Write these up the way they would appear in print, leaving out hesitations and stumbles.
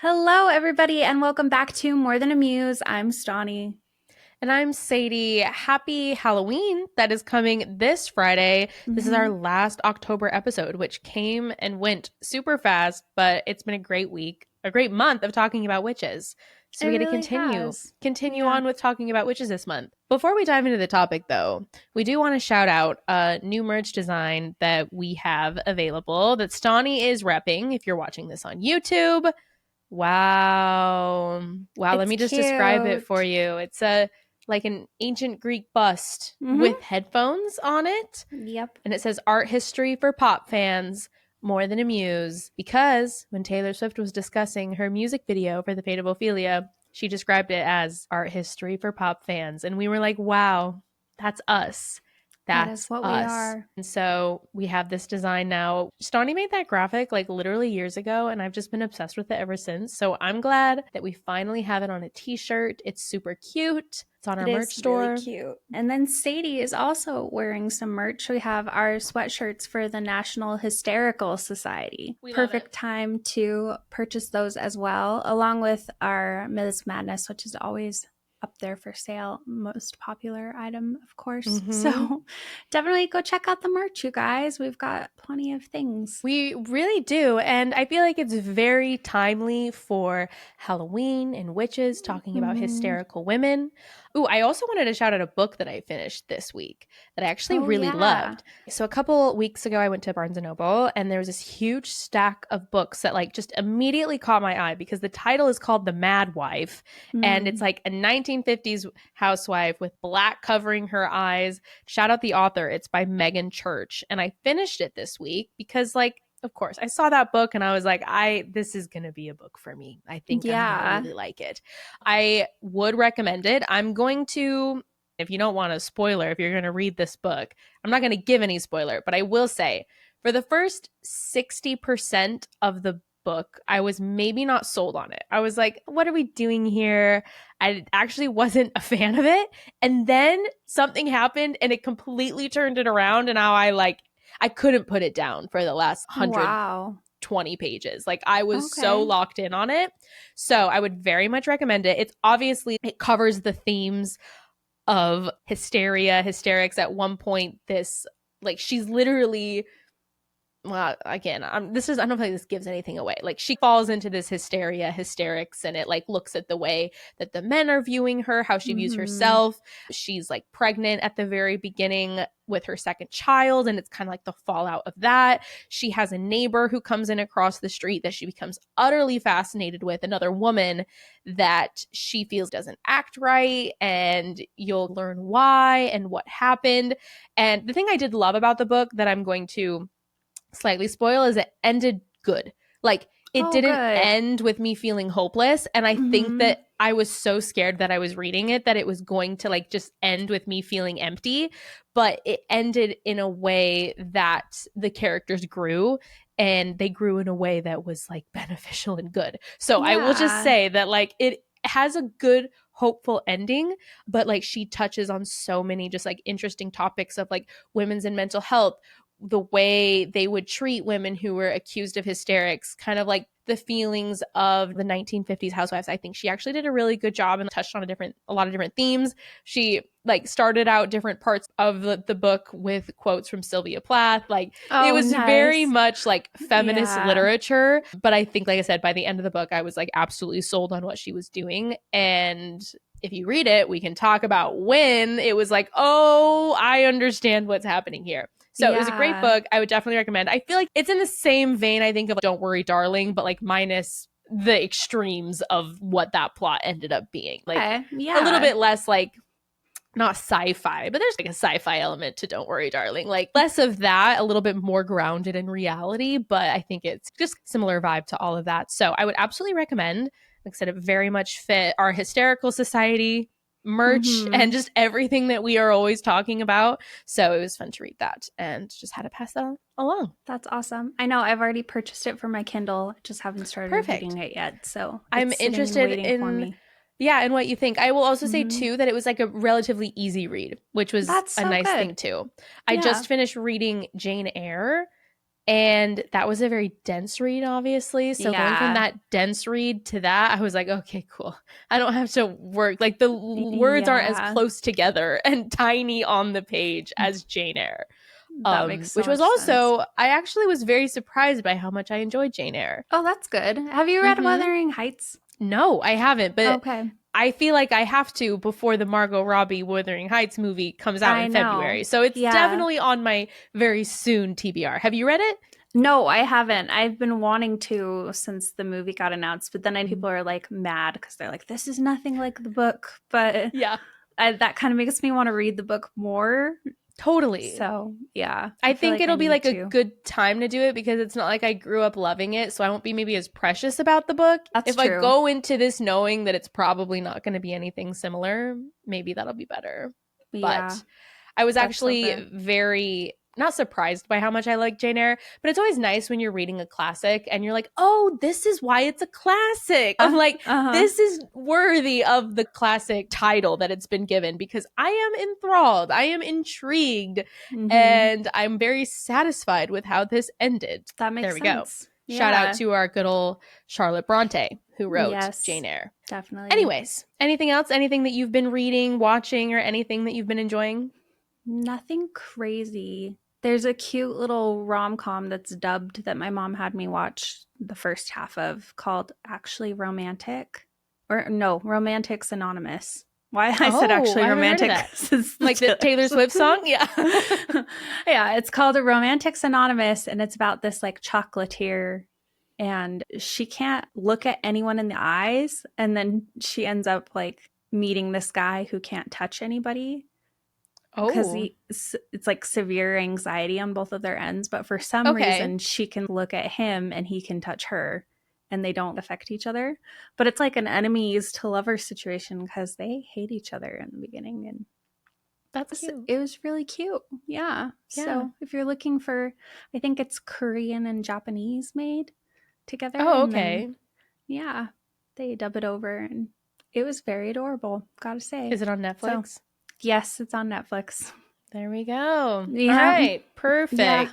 Hello, everybody, and welcome back to More Than a Muse. I'm Stauney. And I'm Sadie. Happy Halloween that is coming this Friday. This is our Mhm. last October episode, which came and went super fast, but it's been a great week, a great month of talking about witches. So It we get to really continue has. continue Yeah. on with talking about witches this month. Before we dive into the topic though, we do want to shout out a new merch design that we have available that Stani is repping if you're watching this on YouTube. Wow. Wow, let It's me just describe it for cute. you. It's a like an ancient Greek bust with Mm-hmm. headphones on it. Yep. And it says art history for pop fans, more than a muse. Because when Taylor Swift was discussing her music video for The Fate of Ophelia, she described it as art history for pop fans. And we were like, wow, that's us. That is That's what we us. are. And so we have this design now. Stani made that graphic like literally years ago, and I've just been obsessed with it ever since. So I'm glad that we finally have it on a t-shirt. It's super cute. It's on our It merch is really store. cute. And then Sadie is also wearing some merch. We have our sweatshirts for the National Hysterical Society. We love it. Perfect time to purchase those as well, along with our Ms. Madness, which is always up there for sale. Most popular item, of course. Mm-hmm. So definitely go check out the merch, you guys. We've got plenty of things. We really do. And I feel like it's very timely for Halloween and witches talking about Mm-hmm. hysterical women. Ooh, I also wanted to shout out a book that I finished this week that I actually Oh, really yeah. loved. So a couple weeks ago, I went to Barnes and Noble and there was this huge stack of books that like just immediately caught my eye because the title is called The Mad Wife. And it's Mm. like a 1950s housewife with black covering her eyes. Shout out the author. It's by Megan Church. And I finished it this week because like of course, I saw that book and I was like, this is going to be a book for me. I think I'm going to Yeah. really like it. I would recommend it. I'm going to, if you don't want a spoiler, if you're going to read this book, I'm not going to give any spoiler, but I will say for the first 60% of the book, I was maybe not sold on it. I was like, what are we doing here? I actually wasn't a fan of it. And then something happened and it completely turned it around. And now I couldn't put it down for the last 120 Wow. pages. Like I was so Okay. locked in on it. So I would very much recommend it. It's obviously it covers the themes of hysteria, hysterics. At one point, this like she's literally well, again, I don't feel like this gives anything away. Like she falls into this hysteria, hysterics, and it like looks at the way that the men are viewing her, how she views Mm-hmm. herself. She's like pregnant at the very beginning with her second child, and it's kind of like the fallout of that. She has a neighbor who comes in across the street that she becomes utterly fascinated with, another woman that she feels doesn't act right, and you'll learn why and what happened. And the thing I did love about the book that I'm going to slightly spoil is it ended good. Like it Oh, didn't good. end with me feeling hopeless. And I think Mm-hmm. that I was so scared that I was reading it that it was going to like just end with me feeling empty. But it ended in a way that the characters grew and they grew in a way that was like beneficial and good. So I will just Yeah. say that like it has a good hopeful ending, but like she touches on so many just like interesting topics of like women's and mental health, the way they would treat women who were accused of hysterics, kind of like the feelings of the 1950s housewives. I think she actually did a really good job and touched on a lot of different themes. She like started out different parts of the book with quotes from Sylvia Plath. Like it Oh, was very nice. much like feminist Yeah. literature. But I think, like I said, by the end of the book, I was like absolutely sold on what she was doing. And if you read it, we can talk about when it was like, oh, I understand what's happening here. So it was a great Yeah. book. I would definitely recommend. I feel like it's in the same vein, I think, of like, Don't Worry, Darling, but like minus the extremes of what that plot ended up being. Like Okay. a little Yeah. bit less like not sci-fi, but there's like a sci-fi element to Don't Worry, Darling. Like less of that, a little bit more grounded in reality, but I think it's just similar vibe to all of that. So I would absolutely recommend. Like I said, it very much fit our hysterical society merch and Mm-hmm. just everything that we are always talking about. So it was fun to read that and just had to pass that along. That's awesome. I know I've already purchased it for my Kindle. I just haven't started Perfect. reading it yet. So I'm it's sitting and interested waiting for in me. yeah, and what you think. I will also say Mm-hmm. too that it was like a relatively easy read, which was That's a so nice good. thing too. I Yeah. just finished reading Jane Eyre And that was a very dense read, obviously. So going from Yeah. that dense read to that, I was like, okay, cool. I don't have to work. Like the words aren't as Yeah. close together and tiny on the page as Jane Eyre. That makes so Which was much sense. also, I actually was very surprised by how much I enjoyed Jane Eyre. Oh, that's good. Have you read Mm-hmm. Wuthering Heights? No, I haven't, but Okay. I feel like I have to before the Margot Robbie Wuthering Heights movie comes out I in know. February. So it's Yeah. definitely on my very soon TBR. Have you read it? No, I haven't. I've been wanting to since the movie got announced, but then people are like mad because they're like, this is nothing like the book. But Yeah, that kind of makes me want to read the book more. totally. So, yeah, I feel think like I it'll be need like a to. good time to do it because it's not like I grew up loving it. So I won't be maybe as precious about the book. That's if true. I go into this knowing that it's probably not going to be anything similar, maybe that'll be better. Yeah, But I was that's so actually fair. very not surprised by how much I like Jane Eyre, but it's always nice when you're reading a classic and you're like, oh, this is why it's a classic. I'm like, Uh-huh. this is worthy of the classic title that it's been given because I am enthralled. I am intrigued. Mm-hmm. And I'm very satisfied with how this ended. That makes There we sense. go. Shout out Yeah. to our good old Charlotte Bronte who wrote Yes, Jane Eyre. definitely. Anyways, anything else? Anything that you've been reading, watching, or anything that you've been enjoying? Nothing crazy. There's a cute little rom-com that's dubbed that my mom had me watch the first half of called Actually Romantic. Or no, Romantics Anonymous. Why I said actually I haven't heard of romantic? that. Like the Taylor Swift song? Yeah. Yeah, it's called a Romantics Anonymous, and it's about this like chocolatier, and she can't look at anyone in the eyes, and then she ends up like meeting this guy who can't touch anybody because Oh, it's like severe anxiety on both of their ends, but for some okay. reason she can look at him and he can touch her and they don't affect each other. But it's like an enemies to lovers situation because they hate each other in the beginning, and That's cute. it was really cute. Yeah. Yeah. So if you're looking for, I think it's Korean and Japanese made together. Oh, and okay. then, yeah, they dub it over and it was very adorable, gotta say. Is it on Netflix? So, yes, it's on Netflix. There we go. Yeah. All right. Perfect. Yeah.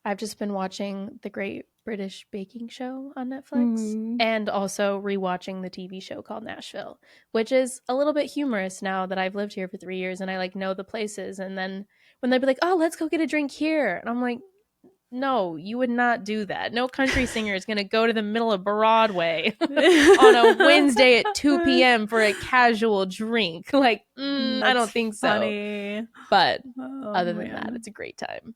I've just been watching The Great British Baking Show on Netflix and also rewatching the TV show called Nashville, which is a little bit humorous now that I've lived here for 3 years and I like know the places. And then when they'd be like, oh, let's go get a drink here. And I'm like, no, you would not do that. No country singer is going to go to the middle of Broadway on a Wednesday at 2 p.m. for a casual drink. Like, I don't think so. Funny. But other than that, it's a great time.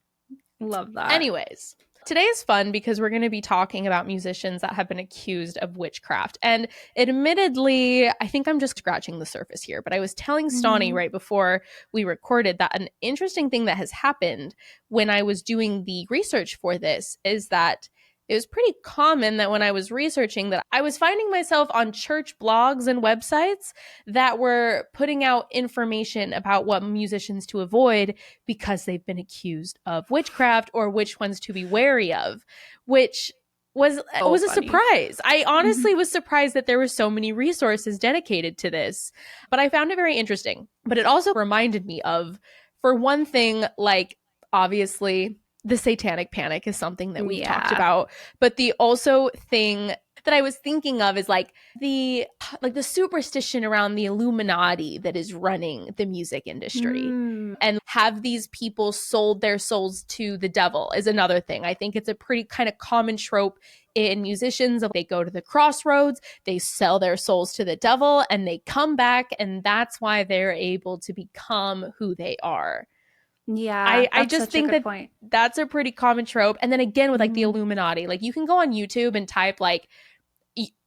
Love that. Anyways, today is fun because we're going to be talking about musicians that have been accused of witchcraft. And admittedly, I think I'm just scratching the surface here, but I was telling Stauney right before we recorded that an interesting thing that has happened when I was doing the research for this is that it was pretty common that when I was researching that I was finding myself on church blogs and websites that were putting out information about what musicians to avoid because they've been accused of witchcraft or which ones to be wary of, which was a surprise. I honestly was surprised that there were so many resources dedicated to this, but I found it very interesting. But it also reminded me of, for one thing, like obviously the satanic panic is something that we've talked about, but the also thing that I was thinking of is like the superstition around the Illuminati that is running the music industry and have these people sold their souls to the devil is another thing. I think it's a pretty kind of common trope in musicians. They go to the crossroads, they sell their souls to the devil, and they come back, and that's why they're able to become who they are. Yeah, I just think that that's a pretty common trope. And then again with like the Illuminati, like you can go on YouTube and type like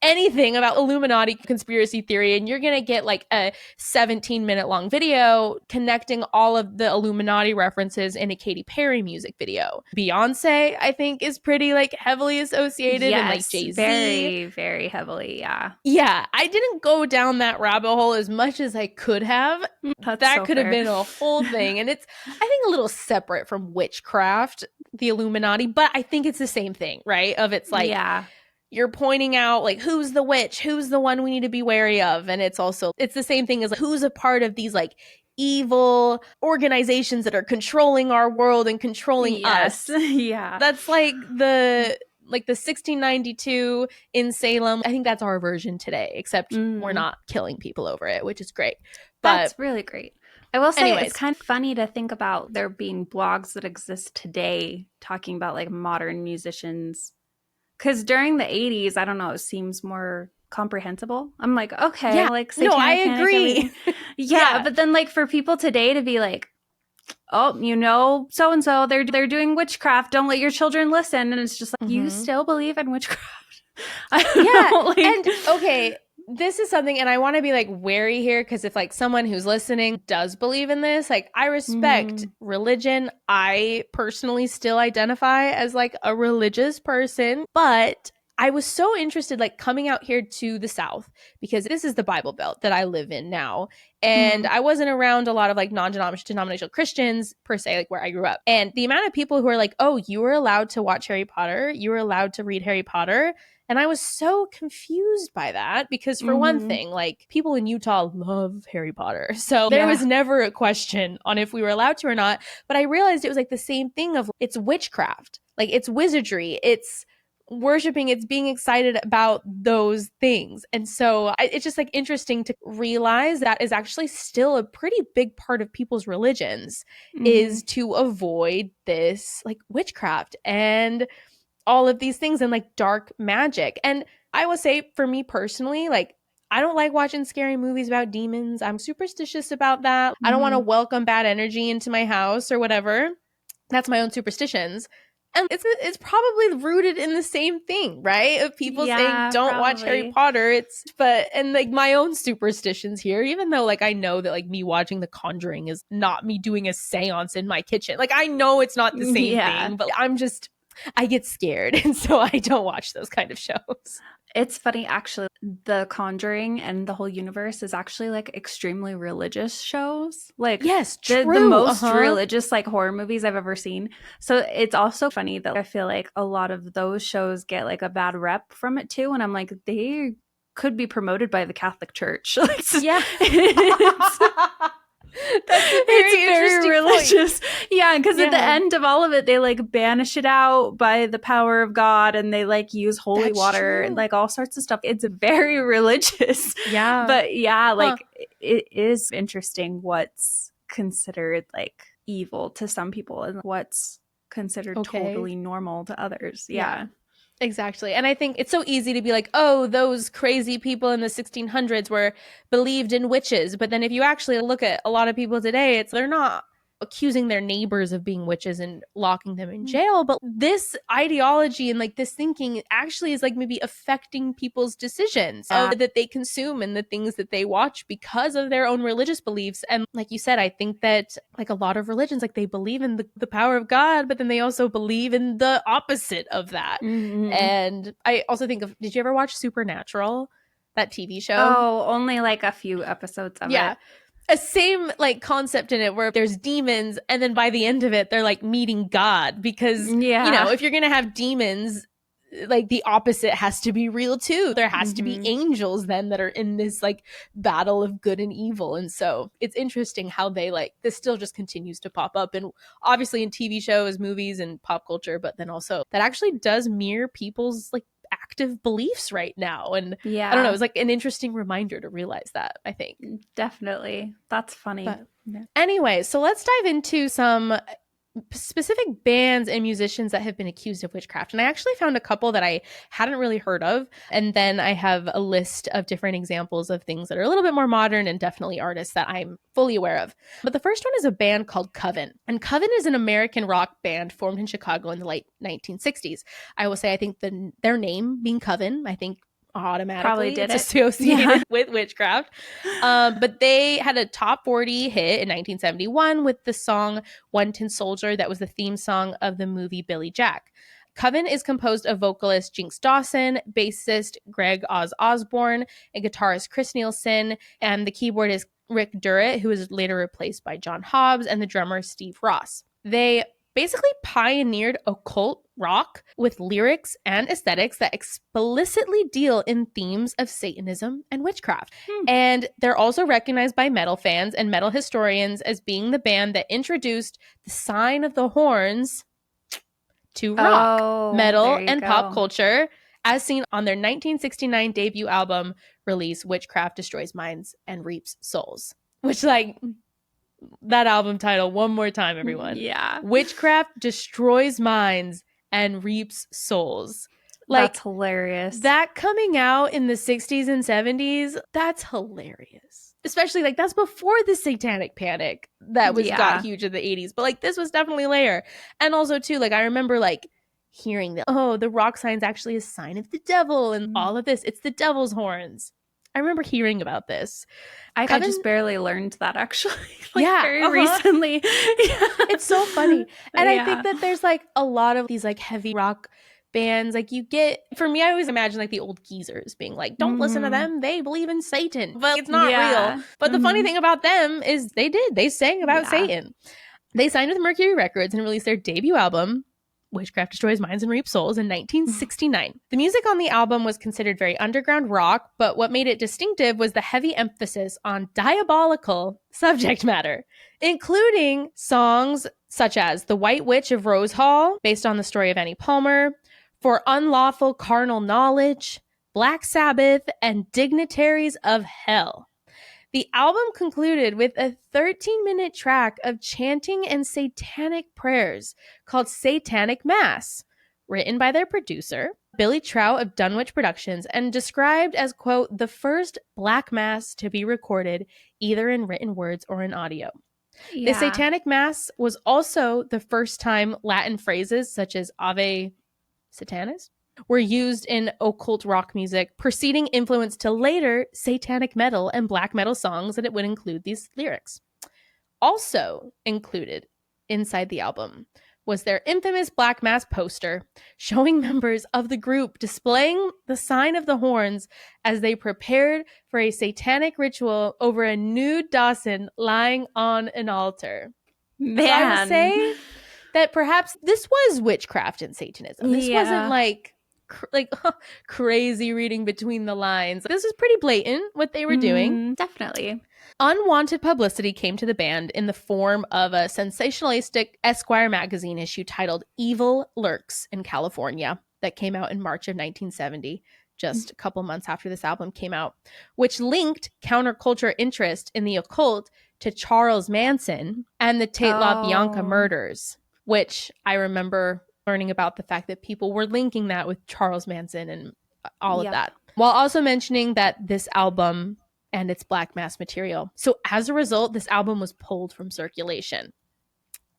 anything about Illuminati conspiracy theory and you're going to get like a 17-minute long video connecting all of the Illuminati references in a Katy Perry music video. Beyonce, I think, is pretty like heavily associated, and like Jay-Z. Very, very heavily, yeah. Yeah, I didn't go down that rabbit hole as much as I could have. That could have been a whole thing. And it's, I think, a little separate from witchcraft, the Illuminati, but I think it's the same thing, right? Of it's like, you're pointing out like who's the witch, who's the one we need to be wary of, and it's the same thing as like, who's a part of these like evil organizations that are controlling our world and controlling Yes. us. Yeah. That's like the 1692 in Salem. I think that's our version today, except we're not killing people over it, which is great. But that's really great. I will say anyways, it's kind of funny to think about there being blogs that exist today talking about like modern musicians. Because during the 80s, I don't know, it seems more comprehensible. I'm like, okay, yeah, like no, I Satanic Panic, agree. everything. Yeah, but then like for people today to be like, oh, you know, so and so, they're doing witchcraft. Don't let your children listen. And it's just like, you still believe in witchcraft? I don't know, like, and okay, this is something, and I want to be like wary here, because if like someone who's listening does believe in this, like I respect religion. I personally still identify as like a religious person, but I was so interested like coming out here to the South, because this is the Bible Belt that I live in now. And I wasn't around a lot of like non-denominational Christians per se, like where I grew up. And the amount of people who are like, oh, you were allowed to watch Harry Potter, you were allowed to read Harry Potter. And I was so confused by that, because for one thing, like people in Utah love Harry Potter. So there was never a question on if we were allowed to or not. But I realized it was like the same thing of it's witchcraft, like it's wizardry, it's worshiping, it's being excited about those things. And so it's just like interesting to realize that is actually still a pretty big part of people's religions, is to avoid this like witchcraft and all of these things and like dark magic. And I will say, for me personally, like I don't like watching scary movies about demons. I'm superstitious about that. I don't want to welcome bad energy into my house or whatever. That's my own superstitions. And it's probably rooted in the same thing, right? Of people saying don't watch Harry Potter. And like my own superstitions here, even though like I know that like me watching The Conjuring is not me doing a seance in my kitchen. Like I know it's not the same thing, but I get scared, and so I don't watch those kind of shows. It's funny, actually. The Conjuring and the whole universe is actually like extremely religious shows. Like, yes, true. The most religious like horror movies I've ever seen. So it's also funny that I feel like a lot of those shows get like a bad rep from it too. And I'm like, they could be promoted by the Catholic Church. Like, yeah. That's very religious point. Yeah, because at the end of all of it, they like banish it out by the power of God, and they like use holy water and like all sorts of stuff. It's very religious. Yeah. But yeah, like it is interesting what's considered like evil to some people and what's considered totally normal to others. Yeah. Exactly. And I think it's so easy to be like, oh, those crazy people in the 1600s were believed in witches. But then if you actually look at a lot of people today, they're not accusing their neighbors of being witches and locking them in jail. But this ideology and like this thinking actually is like maybe affecting people's decisions that they consume and the things that they watch because of their own religious beliefs. And like you said, I think that like a lot of religions, like they believe in the power of God, but then they also believe in the opposite of that. And I also think of, did you ever watch Supernatural, that TV show? Oh, only like a few episodes of it. A same like concept in it where there's demons, and then by the end of it they're like meeting God, because you know, if you're gonna have demons, like the opposite has to be real too. There has to be angels then that are in this like battle of good and evil. And so it's interesting how they like this still just continues to pop up, and obviously in TV shows, movies, and pop culture, but then also that actually does mirror people's like active beliefs right now. And I don't know, it was like an interesting reminder to realize that, I think. Definitely. That's funny. But anyway, so let's dive into some specific bands and musicians that have been accused of witchcraft. And I actually found a couple that I hadn't really heard of. And then I have a list of different examples of things that are a little bit more modern and definitely artists that I'm fully aware of. But the first one is a band called Coven. And Coven is an American rock band formed in Chicago in the late 1960s. I will say, I think their name being Coven, I think automatically it's associated with witchcraft. But they had a top 40 hit in 1971 with the song One Tin Soldier that was the theme song of the movie Billy Jack. Coven is composed of vocalist Jinx Dawson, bassist Greg Oz Osborne, and guitarist Chris Nielsen, and the keyboardist Rick Durrett, who was later replaced by John Hobbs, and the drummer Steve Ross. They basically pioneered occult rock with lyrics and aesthetics that explicitly deal in themes of Satanism and witchcraft. And they're also recognized by metal fans and metal historians as being the band that introduced the sign of the horns to rock, metal, and pop culture, as seen on their 1969 debut album release, Witchcraft Destroys Minds and Reaps Souls. Which, like, that album title one more time, everyone. Yeah. Witchcraft Destroys Minds and Reaps Souls. Like, that's hilarious. That coming out in the 60s and 70s, that's hilarious. Especially, like, that's before the Satanic Panic that got huge in the 80s. But, like, this was definitely later. And also, too, like, I remember, like, hearing that, the rock sign's actually a sign of the devil and all of this. It's the devil's horns. I remember hearing about this. I just barely learned that, actually. Very recently. It's so funny. And I think that there's, like, a lot of these, like, heavy rock bands. Like, you get, for me, I always imagine, like, the old geezers being like, don't listen to them. They believe in Satan. But it's not real. But the funny thing about them is they sang about Satan. They signed with Mercury Records and released their debut album, Witchcraft Destroys Minds and Reaps Souls, in 1969. The music on the album was considered very underground rock, but what made it distinctive was the heavy emphasis on diabolical subject matter, including songs such as The White Witch of Rose Hall, based on the story of Annie Palmer, For Unlawful Carnal Knowledge, Black Sabbath, and Dignitaries of Hell. The album concluded with a 13-minute track of chanting and satanic prayers called Satanic Mass, written by their producer, Billy Trout of Dunwich Productions, and described as, quote, the first Black Mass to be recorded either in written words or in audio. The Satanic Mass was also the first time Latin phrases such as Ave Satanas were used in occult rock music, preceding influence to later satanic metal and black metal songs that it would include these lyrics. Also included inside the album was their infamous Black Mass poster showing members of the group displaying the sign of the horns as they prepared for a satanic ritual over a nude Dawson lying on an altar. Man. So I would say that perhaps this was witchcraft and Satanism. This wasn't like crazy reading between the lines. This is pretty blatant what they were doing. Definitely. Unwanted publicity came to the band in the form of a sensationalistic Esquire magazine issue titled Evil Lurks in California that came out in March of 1970, just a couple months after this album came out, which linked counterculture interest in the occult to Charles Manson and the Tate LaBianca murders, which I remember learning about the fact that people were linking that with Charles Manson and all of that, while also mentioning that this album and its Black Mass material. So as a result, this album was pulled from circulation.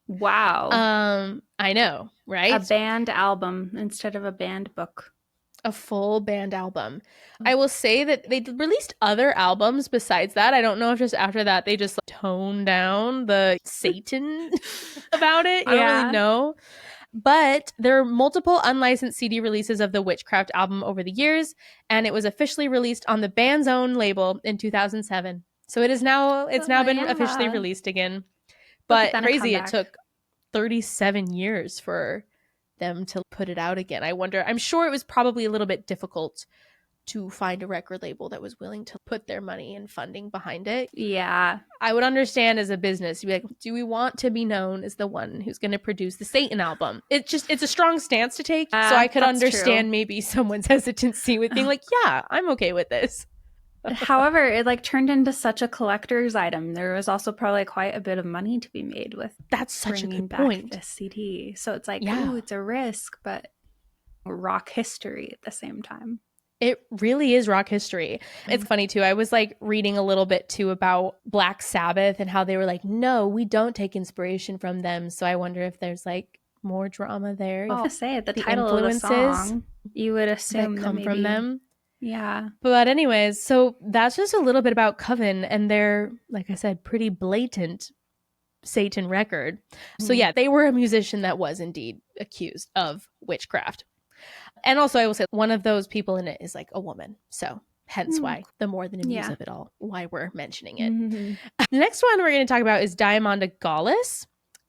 Wow. I know, right? A band album instead of a band book. A full band album. I will say that they released other albums besides that. I don't know if just after that they just toned down the Satan about it. I don't really know. But there are multiple unlicensed CD releases of the Witchcraft album over the years, and it was officially released on the band's own label in 2007. So it's now been officially released again. But crazy, it took 37 years for them to put it out again. I'm sure it was probably a little bit difficult to find a record label that was willing to put their money and funding behind it. Yeah. I would understand as a business, you'd be like, do we want to be known as the one who's going to produce the Satan album? It's a strong stance to take. So I could understand maybe someone's hesitancy with being like, yeah, I'm okay with this. However, it turned into such a collector's item. There was also probably quite a bit of money to be made with that's such a good point. This CD. So it's ooh, it's a risk, but rock history at the same time. It really is rock history. It's funny too. I was reading a little bit too about Black Sabbath and how they were like, no, we don't take inspiration from them. So I wonder if there's more drama there. I was gonna say the title of the song, you would assume that come from them. Yeah. But anyways, so that's just a little bit about Coven and their, like I said, pretty blatant Satan record. So yeah, they were a musician that was indeed accused of witchcraft. And also I will say one of those people in it is a woman. So hence why the More Than A Muse of it all, why we're mentioning it. The next one we're going to talk about is Diamonda Gallus.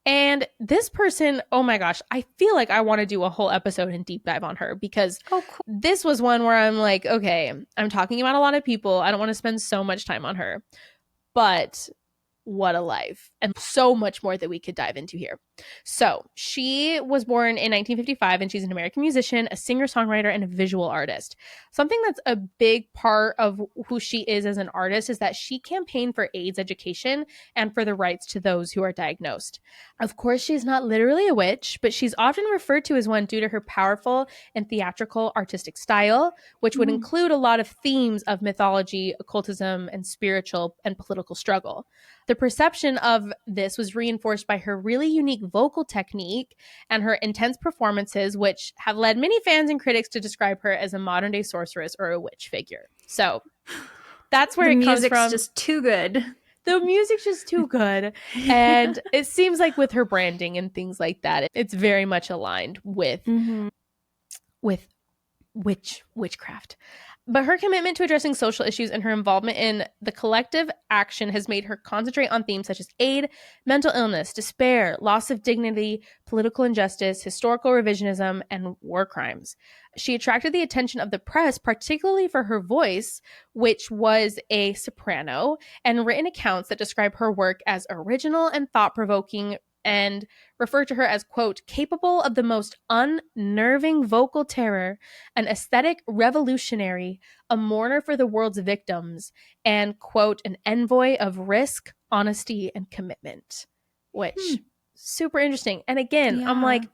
And this person, oh my gosh, I feel like I want to do a whole episode and deep dive on her, because Oh, cool. this was one where I'm like, okay, I'm talking about a lot of people. I don't want to spend so much time on her. But what a life, and so much more that we could dive into here. So she was born in 1955, and she's an American musician, a singer-songwriter, and a visual artist. Something that's a big part of who she is as an artist is that she campaigned for AIDS education and for the rights to those who are diagnosed. Of course, she's not literally a witch, but she's often referred to as one due to her powerful and theatrical artistic style, which would include a lot of themes of mythology, occultism, and spiritual and political struggle. The perception of this was reinforced by her really unique vocal technique and her intense performances, which have led many fans and critics to describe her as a modern-day sorceress or a witch figure. So that's where The it comes music's from. just too good. The music's just too good. And it seems like with her branding and things like that, it's very much aligned with witchcraft. But her commitment to addressing social issues and her involvement in the collective action has made her concentrate on themes such as AIDS, mental illness, despair, loss of dignity, political injustice, historical revisionism, and war crimes. She attracted the attention of the press, particularly for her voice, which was a soprano, and written accounts that describe her work as original and thought-provoking, and refer to her as, quote, capable of the most unnerving vocal terror, an aesthetic revolutionary, a mourner for the world's victims, and, quote, an envoy of risk, honesty, and commitment. Which, super interesting. And again, I'm like,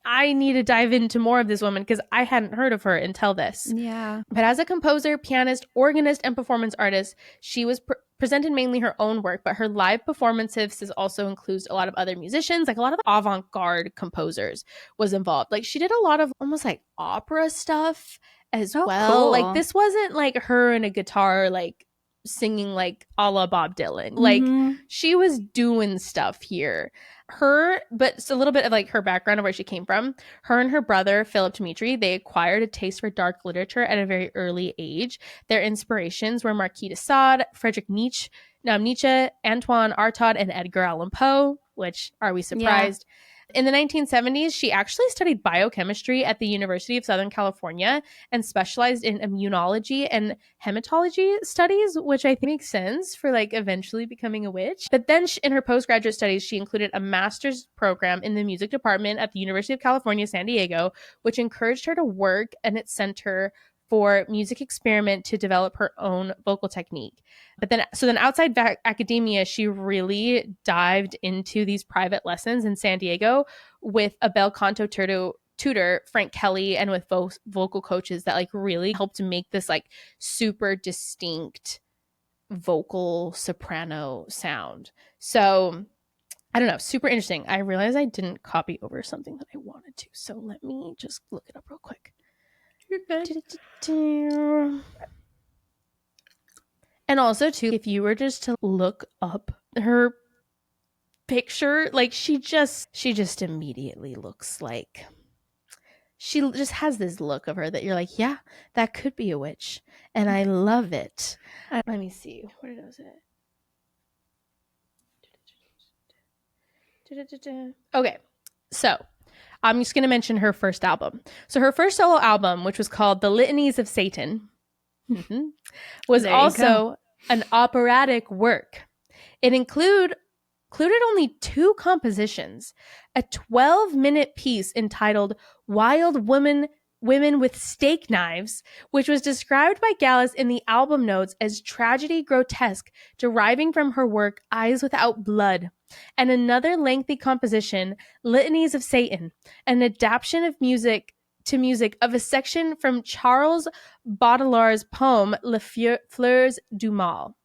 I need to dive into more of this woman because I hadn't heard of her until this. Yeah. But as a composer, pianist, organist, and performance artist, she was presented mainly her own work, but her live performances also includes a lot of other musicians, like a lot of avant-garde composers was involved. Like she did a lot of almost like opera stuff as well. Cool. Like this wasn't like her and a guitar like singing like a la Bob Dylan. Like she was doing stuff here. But it's a little bit of like her background of where she came from. Her and her brother, Philip Dimitri, they acquired a taste for dark literature at a very early age. Their inspirations were Marquis de Sade, Friedrich Nietzsche, Antoine Artaud, and Edgar Allan Poe, which, are we surprised? Yeah. In the 1970s, she actually studied biochemistry at the University of Southern California and specialized in immunology and hematology studies, which I think makes sense for like eventually becoming a witch. But then in her postgraduate studies, she included a master's program in the music department at the University of California, San Diego, which encouraged her to work in its center for music experiment to develop her own vocal technique. But then outside academia, she really dived into these private lessons in San Diego with a bel canto tutor, Frank Kelly, and with vocal coaches that like really helped to make this like super distinct vocal soprano sound. So I don't know, super interesting. I realized I didn't copy over something that I wanted to. So let me just look it up real quick. You're good. And also too, if you were just to look up her picture, like she just immediately looks like, she just has this look of her that you're like, yeah, that could be a witch. And I love it. Let me see. Where was it? Okay. So I'm just going to mention her first album. So her first solo album, which was called The Litanies of Satan, was also an operatic work. It included only 2 compositions, a 12-minute piece entitled Wild Women with Steak Knives, which was described by Gallus in the album notes as tragedy grotesque, deriving from her work Eyes Without Blood, and another lengthy composition, Litanies of Satan, an adaptation of music of a section from Charles Baudelaire's poem Les Fleurs du Mal.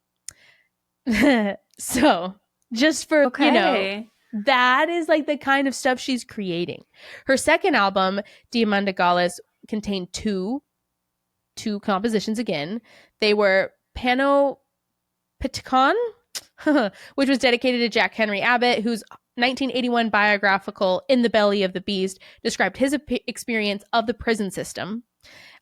So, just for, that is like the kind of stuff she's creating. Her second album, Diamanda Gallus, contained two compositions again. They were Panopticon, which was dedicated to Jack Henry Abbott, whose 1981 biographical In the Belly of the Beast described his experience of the prison system.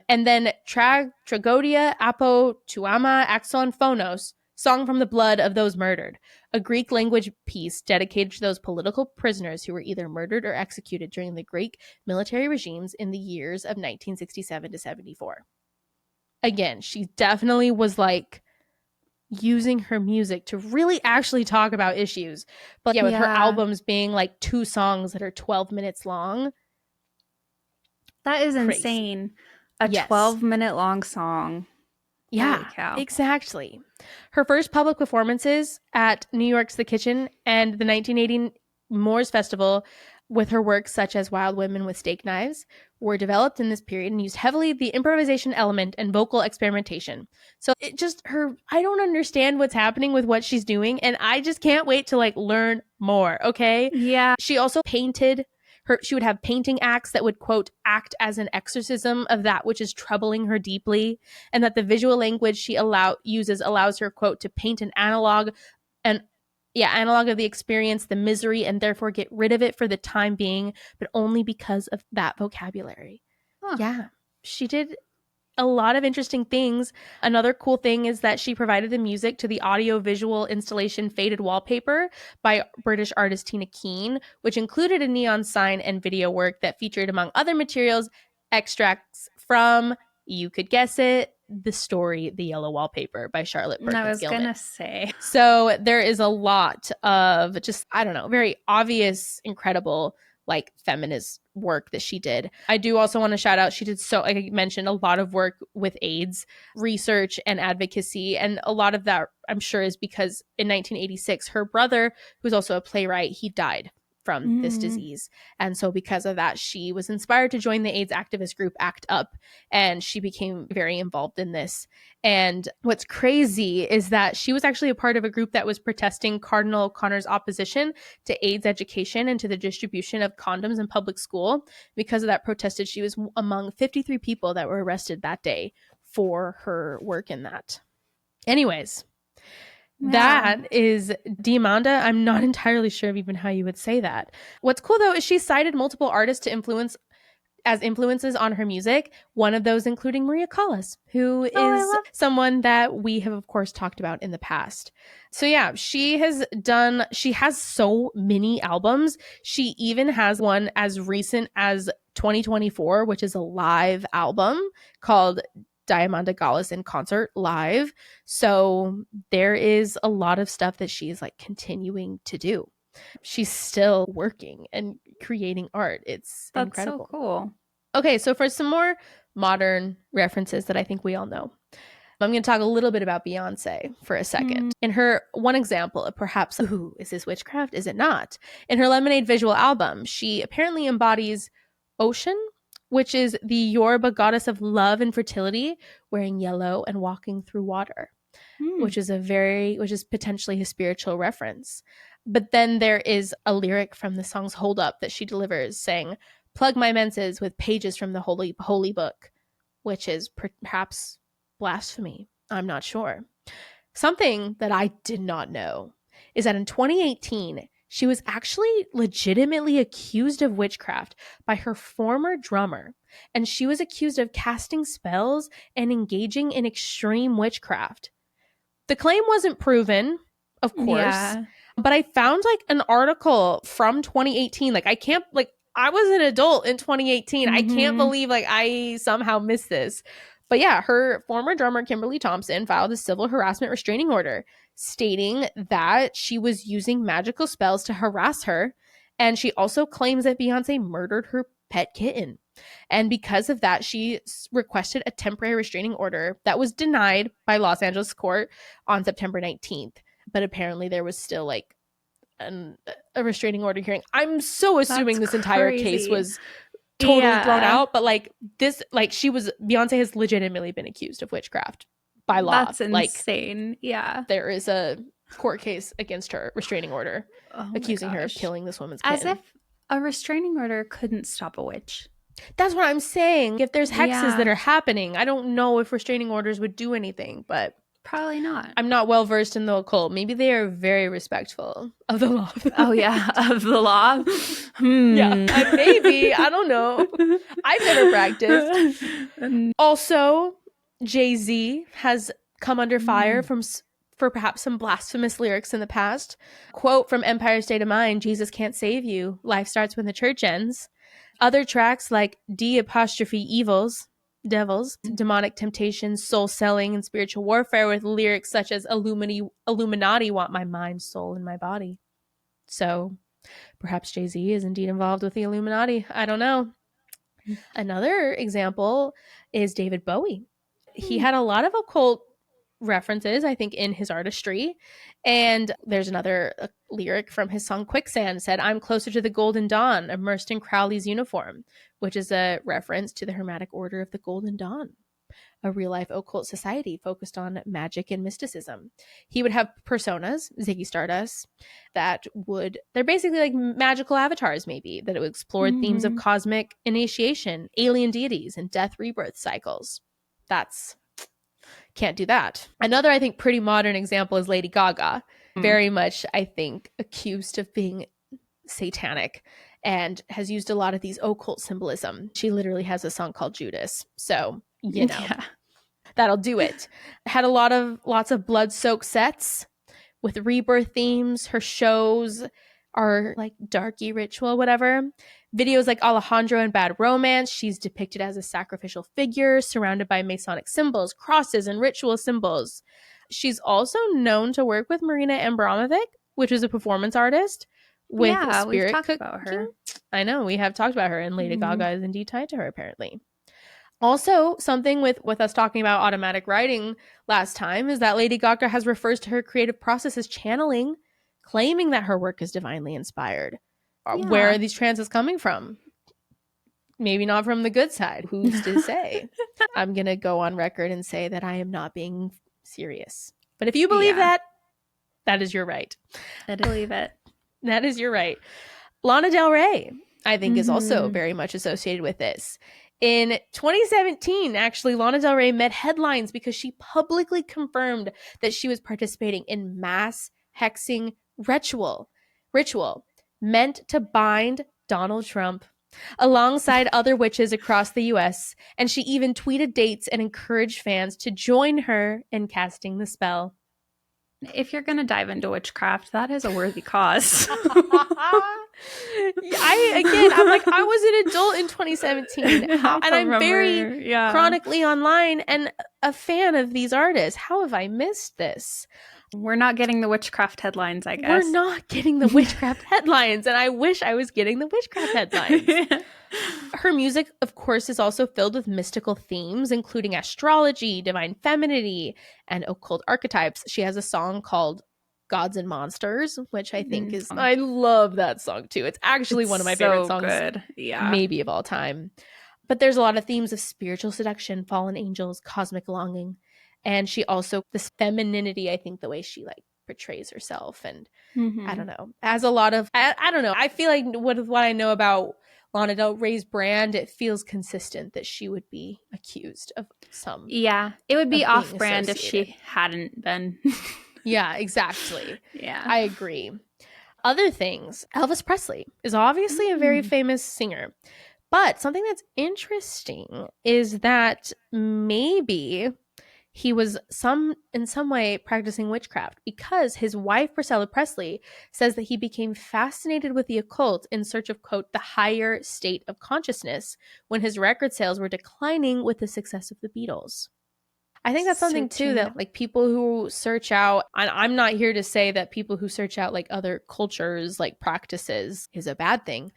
And then Tragodia Apo Tuama Axon Phonos, Song from the Blood of Those Murdered, a Greek language piece dedicated to those political prisoners who were either murdered or executed during the Greek military regimes in the years of 1967 to 74. Again, she definitely was like using her music to really actually talk about issues. But yeah, with her albums being like 2 songs that are 12 minutes long. That is insane. A 12-minute long song. Yeah, exactly. Her first public performances at New York's The Kitchen and the 1980 Moors Festival with her works such as Wild Women with Steak Knives were developed in this period and used heavily the improvisation element and vocal experimentation. So it just I don't understand what's happening with what she's doing, and I just can't wait to like learn more, okay? Yeah. She also painted she would have painting acts that would, quote, act as an exorcism of that which is troubling her deeply, and that the visual language she uses allows her, quote, to paint an analog of the experience, the misery, and therefore get rid of it for the time being, but only because of that vocabulary. Huh. Yeah, she did a lot of interesting things. Another cool thing is that she provided the music to the audio-visual installation Faded Wallpaper by British artist Tina Keane, which included a neon sign and video work that featured, among other materials, extracts from, you could guess it, the story The Yellow Wallpaper by Charlotte Perkins Gilman. I was going to say. So there is a lot of just, I don't know, very obvious, incredible like feminist work that she did. I do also want to shout out, she did, so like I mentioned, a lot of work with AIDS research and advocacy. And a lot of that, I'm sure, is because in 1986, her brother, who's also a playwright, he died from this disease. And so because of that, she was inspired to join the AIDS activist group ACT UP, and she became very involved in this. And what's crazy is that she was actually a part of a group that was protesting Cardinal O'Connor's opposition to AIDS education and to the distribution of condoms in public school. Because of that protested, she was among 53 people that were arrested that day for her work in that. Anyways, that is Diamanda. I'm not entirely sure of even how you would say that. What's cool, though, is she cited multiple artists to influences on her music. One of those including Maria Callas, who is someone that we have, of course, talked about in the past. So yeah, she has so many albums. She even has one as recent as 2024, which is a live album called Diamanda Gallas in Concert Live. So there is a lot of stuff that she's like continuing to do. She's still working and creating art. That's incredible. So cool. Okay, so for some more modern references that I think we all know, I'm going to talk a little bit about Beyoncé for a second. In her one example of perhaps, is this witchcraft? Is it not? In her Lemonade visual album, she apparently embodies Ocean, which is the Yoruba goddess of love and fertility, wearing yellow and walking through water, which is potentially a spiritual reference. But then there is a lyric from the song's Hold Up that she delivers saying, "Plug my menses with pages from the holy book," which is perhaps blasphemy. I'm not sure. Something that I did not know is that in 2018, she was actually legitimately accused of witchcraft by her former drummer, and she was accused of casting spells and engaging in extreme witchcraft. The claim wasn't proven, of course, but I found like an article from 2018. Like I was an adult in 2018. I can't believe like I somehow missed this. But yeah, her former drummer, Kimberly Thompson, filed a civil harassment restraining order stating that she was using magical spells to harass her. And she also claims that Beyoncé murdered her pet kitten. And because of that, she requested a temporary restraining order that was denied by Los Angeles court on September 19th. But apparently there was still like a restraining order hearing. I'm so assuming this entire case was totally thrown out, but like this, like Beyoncé has legitimately been accused of witchcraft by law. That's insane. Like, there is a court case against her, restraining order, accusing her of killing this woman's kitten. As if a restraining order couldn't stop a witch. That's what I'm saying. If there's hexes that are happening, I don't know if restraining orders would do anything, but probably not. I'm not well versed in the occult. Maybe they are very respectful of the law. Of the law. Yeah, maybe. I don't know. I've never practiced. Also, Jay-Z has come under fire for perhaps some blasphemous lyrics in the past. Quote from Empire State of Mind, Jesus can't save you. Life starts when the church ends. Other tracks like D apostrophe evils, devils, demonic temptations, soul selling, and spiritual warfare with lyrics such as Illuminati want my mind, soul, and my body. So perhaps Jay-Z is indeed involved with the Illuminati. I don't know. Another example is David Bowie. He had a lot of occult references, I think, in his artistry. And there's another lyric from his song Quicksand said, I'm closer to the golden dawn, immersed in Crowley's uniform, which is a reference to the Hermetic Order of the Golden Dawn, a real-life occult society focused on magic and mysticism. He would have personas, Ziggy Stardust, they're basically like magical avatars maybe, that would explore themes of cosmic initiation, alien deities, and death rebirth cycles. Can't do that. Another, I think, pretty modern example is Lady Gaga. Very much, I think, accused of being satanic and has used a lot of these occult symbolism. She literally has a song called Judas. So, that'll do it. Had lots of blood-soaked sets with rebirth themes. Her shows are like darky ritual, whatever. Videos like Alejandro and Bad Romance, she's depicted as a sacrificial figure surrounded by Masonic symbols, crosses, and ritual symbols. She's also known to work with Marina Abramovic, which is a performance artist with spirit we've talked about her. I know, we have talked about her, and Lady Gaga is indeed tied to her, apparently. Also, something with us talking about automatic writing last time is that Lady Gaga has refers to her creative process as channeling, claiming that her work is divinely inspired. Where are these trances coming from? Maybe not from the good side. Who's to say? I'm going to go on record and say that I am not being serious. But if you believe that is your right. I believe it. That is your right. Lana Del Rey, I think, is also very much associated with this. In 2017, actually, Lana Del Rey met headlines because she publicly confirmed that she was participating in mass hexing ritual meant to bind Donald Trump alongside other witches across the US, and she even tweeted dates and encouraged fans to join her in casting the spell. If you're going to dive into witchcraft, that is a worthy cause. I'm like, I was an adult in 2017, and I'm very chronically online and a fan of these artists. How have I missed this? We're not getting the witchcraft headlines, I guess. We're not getting the witchcraft headlines, and I wish I was getting the witchcraft headlines. Her music, of course, is also filled with mystical themes, including astrology, divine femininity, and occult archetypes. She has a song called Gods and Monsters, which I think is... I love that song, too. It's actually one of my favorite songs, maybe of all time. But there's a lot of themes of spiritual seduction, fallen angels, cosmic longing. And she also, this femininity, I think, the way she like portrays herself. And I don't know, has a lot of, I don't know. I feel like what I know about Lana Del Rey's brand, it feels consistent that she would be accused of some. Yeah, it would be off brand if she hadn't been. Yeah, exactly. Yeah. I agree. Other things, Elvis Presley is obviously a very famous singer. But something that's interesting is that maybe he was in some way practicing witchcraft, because his wife, Priscilla Presley, says that he became fascinated with the occult in search of, quote, the higher state of consciousness when his record sales were declining with the success of the Beatles. I think that's something too that like people who search out, and I'm not here to say that people who search out like other cultures, like practices is a bad thing.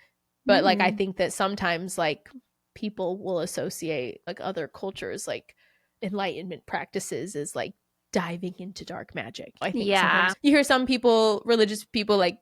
But like, I think that sometimes like people will associate like other cultures, like enlightenment practices, is like diving into dark magic. I think sometimes you hear some people, religious people, like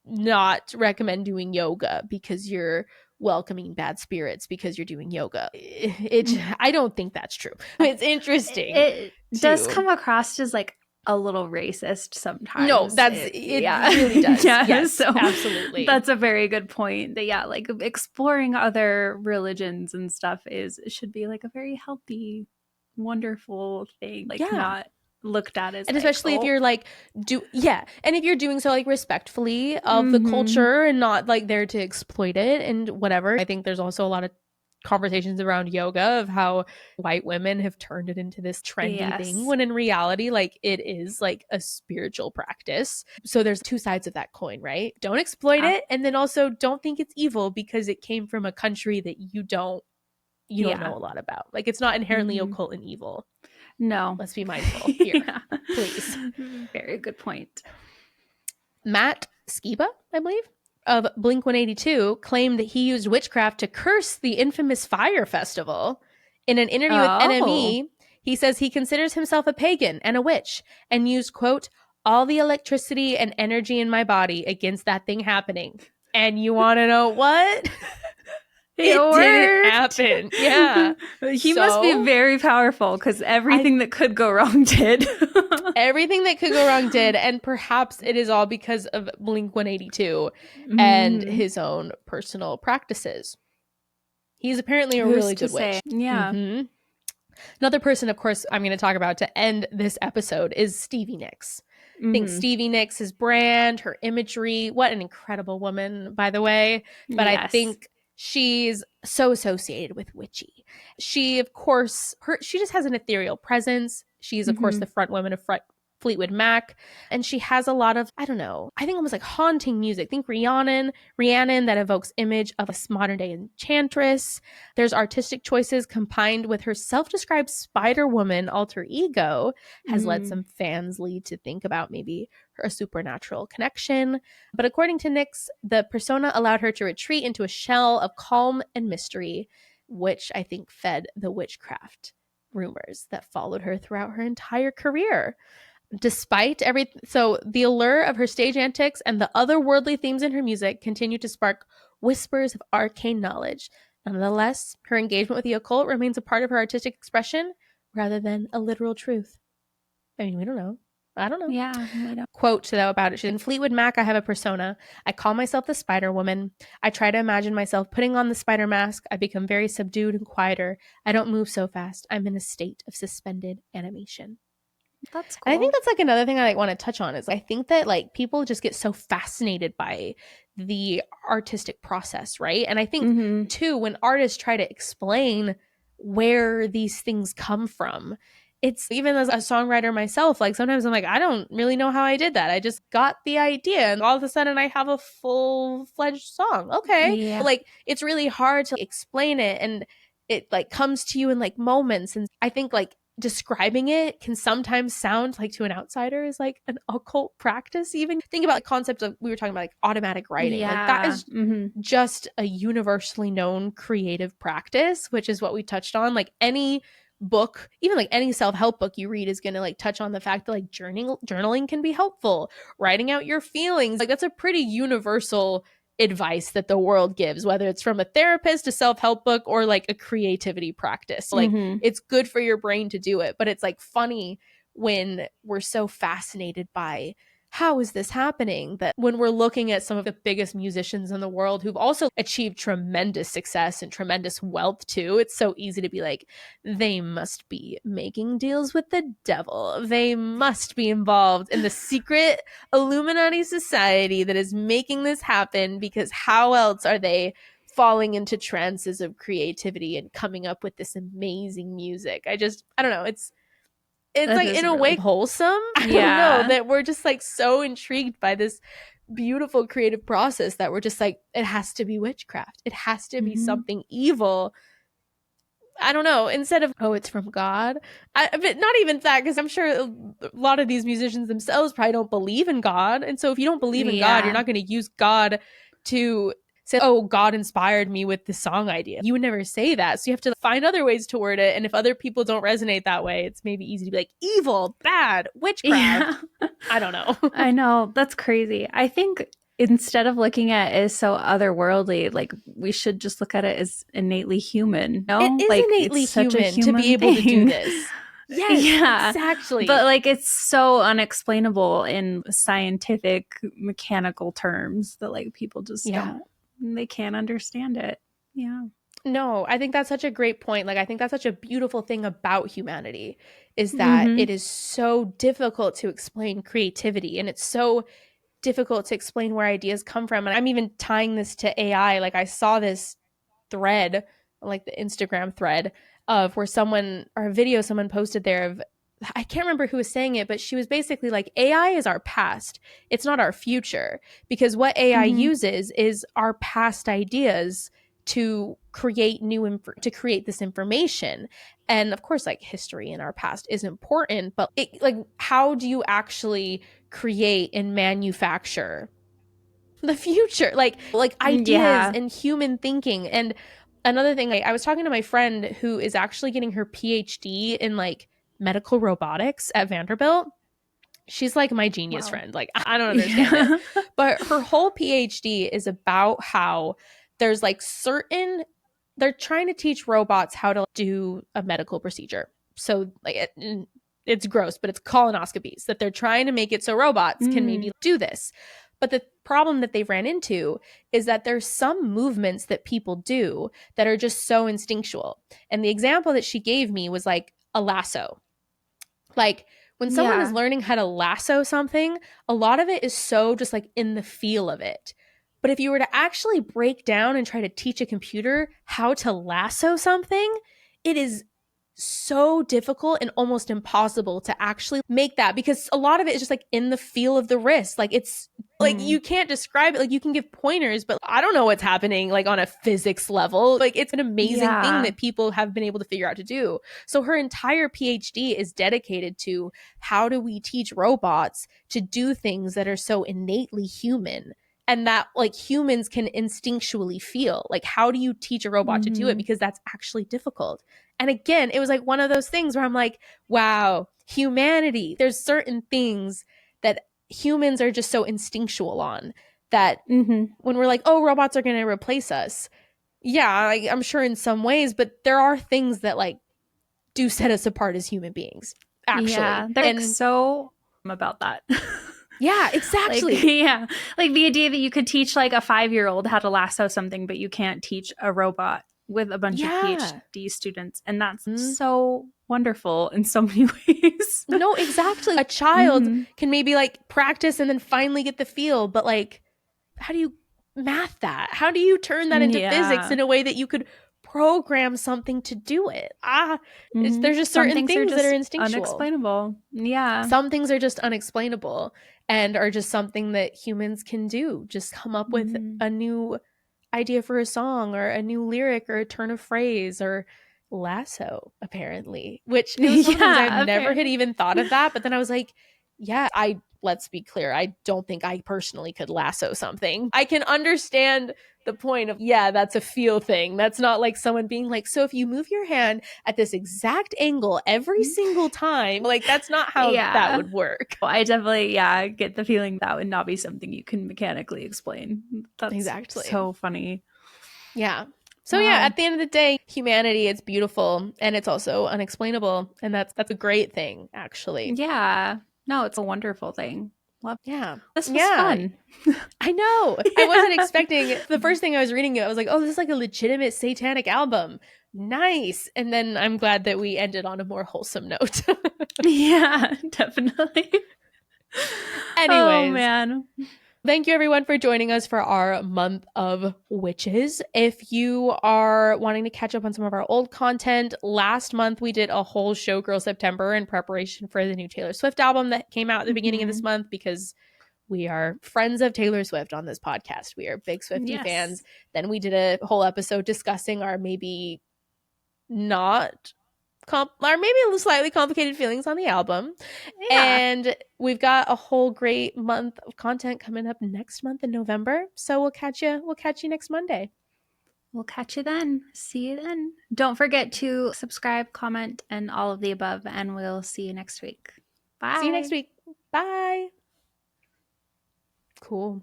not recommend doing yoga because you're welcoming bad spirits because you're doing yoga. I don't think that's true. It's interesting. It does come across as like a little racist sometimes. No, it really does. Yes, so absolutely. That's a very good point. That like exploring other religions and stuff should be like a very healthy, wonderful thing, like not looked at as, and especially if you're like and if you're doing so like respectfully of the culture and not like there to exploit it and whatever. I think there's also a lot of conversations around yoga of how white women have turned it into this trendy thing, when in reality, like, it is like a spiritual practice. So there's two sides of that coin, right? Don't exploit it, and then also don't think it's evil because it came from a country that you don't know a lot about. Like, it's not inherently occult and evil. No. Let's be mindful here. Please. Very good point. Matt Skiba, I believe, of Blink-182 claimed that he used witchcraft to curse the infamous Fire Festival. In an interview with NME, he says he considers himself a pagan and a witch and used, quote, all the electricity and energy in my body against that thing happening. And you want to know what? It didn't happen. Yeah. He must be very powerful, because everything that could go wrong did. Everything that could go wrong did. And perhaps it is all because of Blink-182 and his own personal practices. He's apparently a really good witch. Yeah. Another person, of course, I'm going to talk about to end this episode is Stevie Nicks. I think Stevie Nicks, his brand, her imagery, what an incredible woman, by the way. But I think she's so associated with witchy. She, of course, she just has an ethereal presence. She's, of course, the front woman of Fleetwood Mac. And she has a lot of, I don't know, I think almost like haunting music. Think Rhiannon, that evokes image of a modern day enchantress. There's artistic choices combined with her self-described Spider-Woman alter ego has led some fans lead to think about maybe a supernatural connection. But according to Nicks, the persona allowed her to retreat into a shell of calm and mystery, which I think fed the witchcraft rumors that followed her throughout her entire career. Despite everything, so the allure of her stage antics and the otherworldly themes in her music continue to spark whispers of arcane knowledge. Nonetheless, her engagement with the occult remains a part of her artistic expression rather than a literal truth. I mean, we don't know. I don't know. Yeah, we don't. Quote though about it. She's in Fleetwood Mac, I have a persona. I call myself the Spider Woman. I try to imagine myself putting on the spider mask. I become very subdued and quieter. I don't move so fast. I'm in a state of suspended animation. That's cool. And I think that's like another thing I like want to touch on is I think that like people just get so fascinated by the artistic process, right? And I think too, when artists try to explain where these things come from, it's even as a songwriter myself, like sometimes I'm like, I don't really know how I did that. I just got the idea and all of a sudden I have a full-fledged song. Okay. Yeah. Like it's really hard to explain it, and it like comes to you in like moments. And I think like describing it can sometimes sound like to an outsider is like an occult practice. Even think about the concept of, we were talking about like automatic writing. Like that is just a universally known creative practice, which is what we touched on. Like any book, even like any self-help book you read is going to like touch on the fact that like journaling can be helpful, writing out your feelings, like that's a pretty universal advice that the world gives, whether it's from a therapist, a self-help book, or like a creativity practice. Like it's good for your brain to do it, but it's like funny when we're so fascinated by how is this happening, that when we're looking at some of the biggest musicians in the world who've also achieved tremendous success and tremendous wealth too, it's so easy to be like, they must be making deals with the devil. They must be involved in the secret Illuminati society that is making this happen, because how else are they falling into trances of creativity and coming up with this amazing music? I don't know. It's like in a way wholesome. I don't know, that we're just like so intrigued by this beautiful creative process that we're just like, it has to be witchcraft. It has to be something evil. I don't know. Instead of, oh, it's from God. But not even that, because I'm sure a lot of these musicians themselves probably don't believe in God. And so if you don't believe in God, you're not going to use God to say, oh, God inspired me with this song idea. You would never say that. So you have to find other ways to word it. And if other people don't resonate that way, it's maybe easy to be like, evil, bad, witchcraft. Yeah. I don't know. I know. That's crazy. I think instead of looking at it as so otherworldly, like we should just look at it as innately human. No? It is like, innately human to be able to do this. Yes, yeah, exactly. But like it's so unexplainable in scientific, mechanical terms that like people just don't. They can't understand it. Yeah. No, I think that's such a great point. Like, I think that's such a beautiful thing about humanity is that it is so difficult to explain creativity, and it's so difficult to explain where ideas come from. And I'm even tying this to AI. Like, I saw this thread like the Instagram thread of where someone, or a video someone posted there of, I can't remember who was saying it, but she was basically like, AI is our past. It's not our future, because what AI uses is our past ideas to create to create this information. And of course, like, history in our past is important, but like, how do you actually create and manufacture the future, like ideas and human thinking? And another thing, I was talking to my friend who is actually getting her PhD in like medical robotics at Vanderbilt. She's like my genius friend. Like, I don't understand it. But her whole PhD is about how there's like they're trying to teach robots how to do a medical procedure. So like, it's gross, but it's colonoscopies, that they're trying to make it so robots can maybe do this. But the problem that they ran into is that there's some movements that people do that are just so instinctual. And the example that she gave me was like a lasso. Like, when someone is learning how to lasso something, a lot of it is so just like in the feel of it. But if you were to actually break down and try to teach a computer how to lasso something, it is so difficult and almost impossible to actually make that, because a lot of it is just like in the feel of the wrist. Like, it's like, you can't describe it. Like, you can give pointers, but I don't know what's happening like on a physics level. Like, it's an amazing thing that people have been able to figure out to do. So her entire PhD is dedicated to how do we teach robots to do things that are so innately human and that like humans can instinctually feel. Like, how do you teach a robot to do it? Because that's actually difficult. And again, it was like one of those things where I'm like, wow, humanity, there's certain things that humans are just so instinctual on, that when we're like, oh, robots are going to replace us. Yeah, I'm sure in some ways, but there are things that like do set us apart as human beings, actually. Yeah, they're so about that. Yeah, exactly. Like the idea that you could teach like a 5-year-old how to lasso something, but you can't teach a robot with a bunch of PhD students. And that's so wonderful in so many ways. No, exactly. A child can maybe like practice and then finally get the feel, but like, how do you math that? How do you turn that into physics in a way that you could program something to do it? There's just certain things that are instinctual. Unexplainable. Yeah. Some things are just unexplainable and are just something that humans can do. Just come up with a new idea for a song or a new lyric or a turn of phrase or lasso, apparently, which is something I've never had even thought of that. But then I was like, let's be clear, I don't think I personally could lasso something. I can understand the point of, that's a feel thing. That's not like someone being like, so if you move your hand at this exact angle every single time, like, that's not how that would work. Well, I definitely, get the feeling that would not be something you can mechanically explain. That's exactly so funny. Yeah. So at the end of the day, humanity, it's beautiful and it's also unexplainable. And that's a great thing, actually. Yeah. No, it's a wonderful thing. This was fun. I know. I wasn't expecting, the first thing I was reading it, I was like, oh, this is like a legitimate satanic album. Nice. And then I'm glad that we ended on a more wholesome note. Yeah, definitely. Anyways. Oh, man. Thank you, everyone, for joining us for our month of witches. If you are wanting to catch up on some of our old content, last month we did a whole Showgirl September in preparation for the new Taylor Swift album that came out at the beginning of this month, because we are friends of Taylor Swift on this podcast. We are big Swiftie fans. Then we did a whole episode discussing our maybe not or maybe a little slightly complicated feelings on the album. And we've got a whole great month of content coming up next month in November. So we'll catch you next Monday. We'll catch you then. See you then. Don't forget to subscribe, comment, and all of the above, and we'll see you next week. Bye. See you next week. Bye. Cool.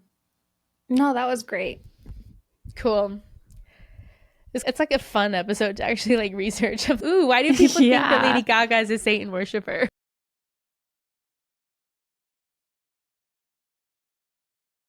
No, that was great. Cool. It's like a fun episode to actually like research. Ooh, why do people think that Lady Gaga is a Satan worshiper?